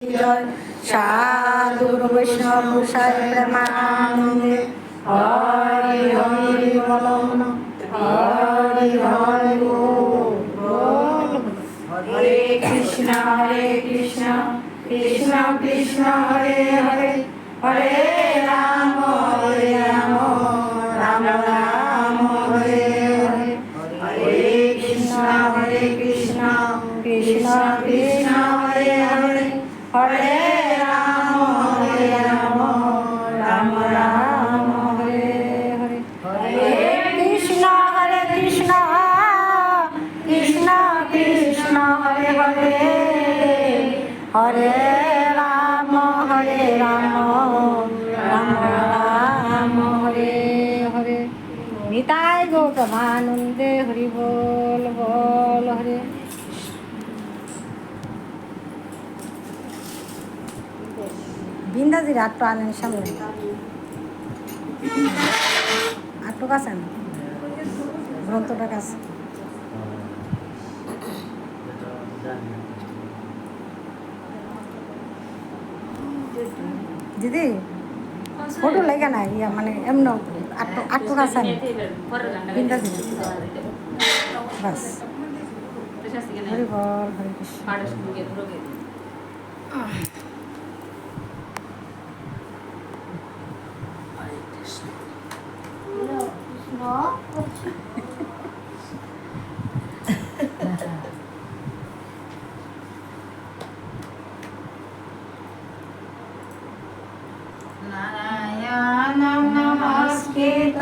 জয় সাধু বৈষ্ণব গোসাই প্রেমানন্দে হরি হরি বল হরি হরি বল। হরে কৃষ্ণ কৃষ্ণ কৃষ্ণ হরে হরে হরে রাম রাম রাম হরে হরে। হরে কৃষ্ণ কৃষ্ণ কৃষ্ণ হরে হরে হরে রাম রাম রাম হরে হরে। হরে কৃষ্ণ কৃষ্ণ কৃষ্ণ হরে হরে হরে রাম রাম রাম হরে হরে। নিতাই গৌতমানন্দে হরি বল বল হরে। বিন্দাজির আটটো আনেন সামনে আটটো কাছে আন গ্রন্থটা কাছে। দিদি ফটো লেগে না ইয়া মানে এমন আটটো কাছে আন বিন্দাজি বাস। হরি বল হরে কৃষ্ণ। নারায়ণং নমস্কৃত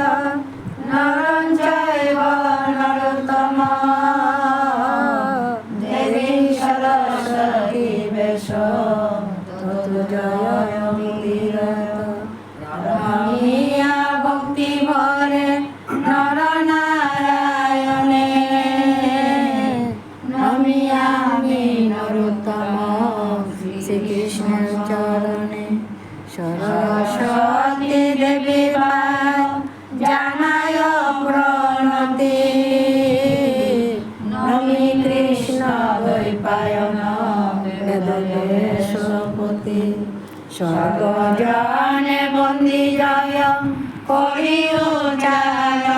নরং চৈব নরোত্তমঃ দেবীং সরস্বতী ব্যাসং ততো জয়মুদীরয়ত। রমণীয়া ভক্তি ভরে নর নারায়ণে নমিয়ামি নরোত্তম শ্রীকৃষ্ণের চরণে। সরস্বতী দেবী জানায় প্রণতি নমি কৃষ্ণ দ্বৈপায়ন বেদবেশপতি। স্বর্গজনে বন্দি জয় করি উচ্চারণ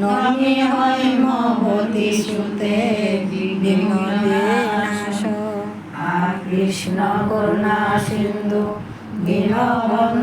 নমি হৈমবতী সুতে বিঘ্ন বিনাশ। কৃষ্ণ করুণা সিন্ধু দীনবন্ধু